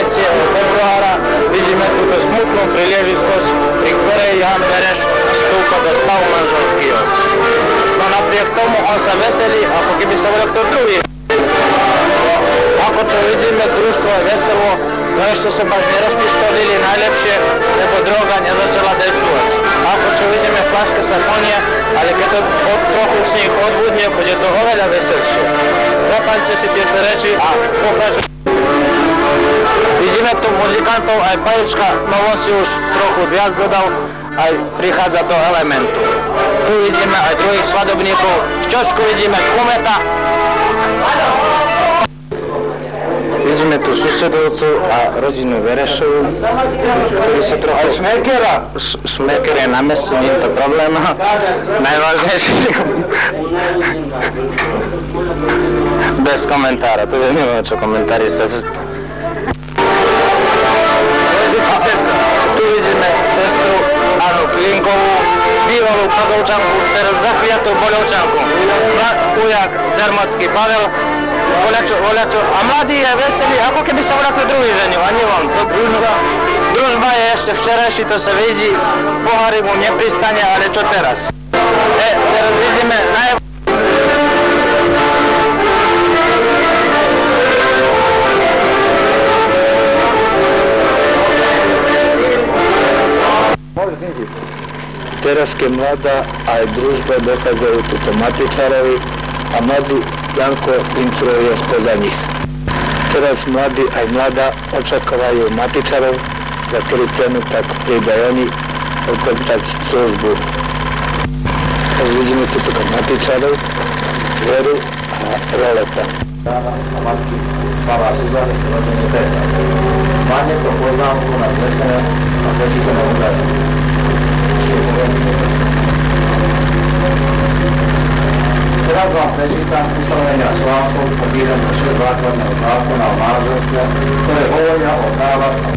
3. februára vidíme túto smutnú príležitosť, pri ktorej Jan Vereš vstúpa do stavu manželského. No napriek tomu on sa veselí, ako keby sa bol kto druhý. Ako čo vidíme, družstvo je veselo, no ešte sa baš nerozpistolili najlepšie, lebo droga nezačala dejstvovať. Ako čo vidíme, flaška sa plnia, ale keď to trochu z nich odbudne, bude to oveľa veselšie. Zapaľte si tieto reči a pokračujte. Vidíme tu muzikantov, aj Pajička novosti už trochu viac dodal, aj prichádza do elementu. Tu vidíme aj druhých svadobníkov, v čošku vidíme Kumeta. Vidíme tu susedovcu a rodinu Verešovu, ktorí sa trochu... Aj Šmekera! Šmeker je na meste, nie je to problém. Najvážnejšie... Bez komentára, tu neviem, čo komentári sa... Tu vidíme sestru Anu Klinkovú, bývalú Padovčanku, teraz zachviatú Boľovčanku. Ujak Čermocký Pavel, voľačo, a mladý je veselý, ako keby sa voľačo druhý ženil, a nie on. Družba je ešte včerajší, to sa vidí, pohári mu nepristane, ale čo teraz? Teraz vidíme Teraz, keď mladá aj družba dochádzajú túto Matičarovi a mladý Janko Pincruje spoza nich. Teraz mladí aj mladá očakávajú Matičarov, za ktorý cenu tak príde oni okončať službu. Teraz vidíme túto Matičarov, Veru a Roleta. A matky Slava Suzany, rodenie Petra. Má niekto poznámku na zlesené a počítané údaje. Teraz vám prečítam ustanovenia článkov podílených 6 základného zákona o manželstve, ktoré hovoria o právach a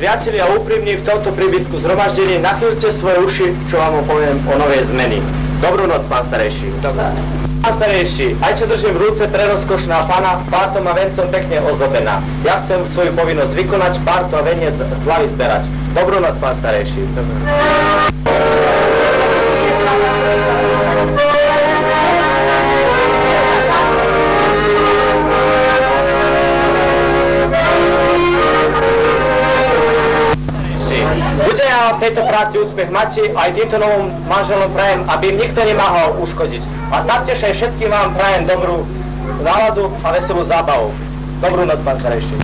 Priatelia úprimní v tomto príbytku zhromaždení, nachýlte svoje uši, čo vám poviem o novej zmeny. Dobrú noc, pán starejší. Dobrá. Pán starejší, aj čo držím v rúce prerozkošná pana, pártom a vencom pekne ozdobená. Ja chcem svoju povinnosť vykonať, párto a veniec z hlavy zberať. Dobrú noc, pán starejší. Bude ja v tejto práci úspech mať, aj týmto novom manželom prajem, aby im nikto nemohol uškodiť. A taktiež aj všetkým vám prajem dobrú náladu a veselú zábavu. Dobrú noc, pán starejší.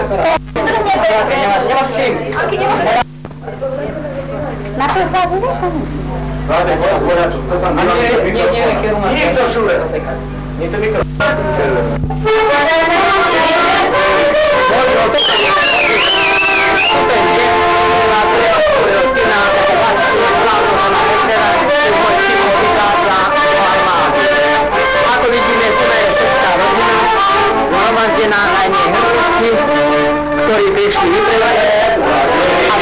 Nemáš čím. Na to zvážili? Vláde, voľačo, to tam... Nie to šule. Nie to mikro. Ako vidíme, tu je všetká rodina, zhromaždená aj nie hrnúci, ktorí prišli vyprevať a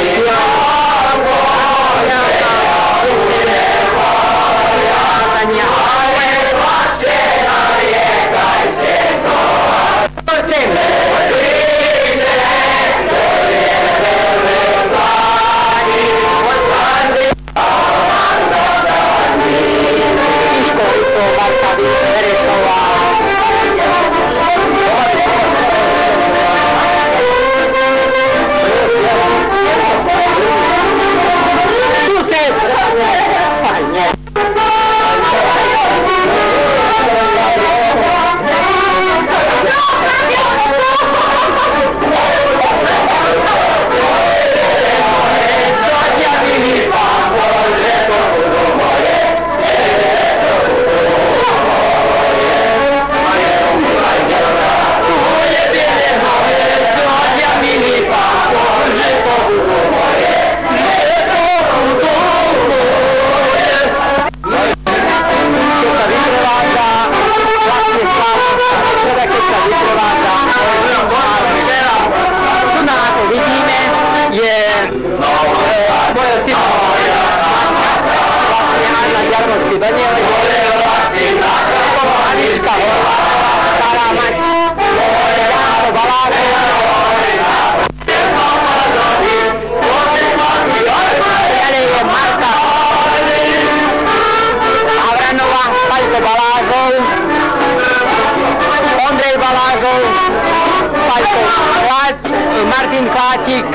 Martin Kláčik,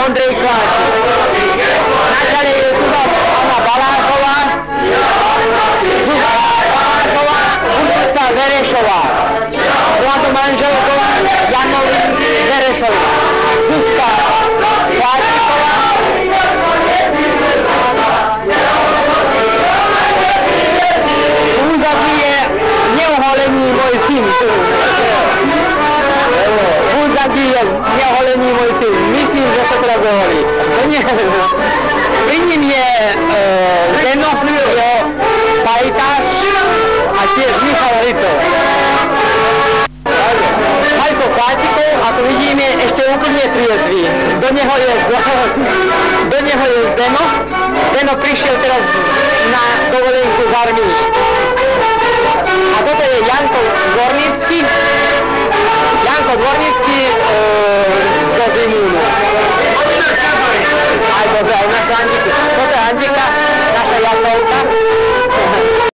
Ondrej Kláčik. Načali je tu Anna Balášová, Zuzana Balášová, Zuzana Verešová. Vládo manželková Janovi Verešovi. Zuzka Kláčiková. Úzadí je neuholený môj syn. Úzadí je neuholený môj syn. Myslím, že to teda hovorí. Pri ním je Zeno, jeho pajtáš a tiež Michal Ricov. Majko Kláčikov, ako vidíme, ešte úplne triezvý. Do neho je Zeno. Zeno prišiel teraz na dovolenku z armii. A toto je Janko Dvornický. Janko Dvornický zo Zimúnu. Aj dobre, aj naša Andika. Toto je Andika, naša Jakovka.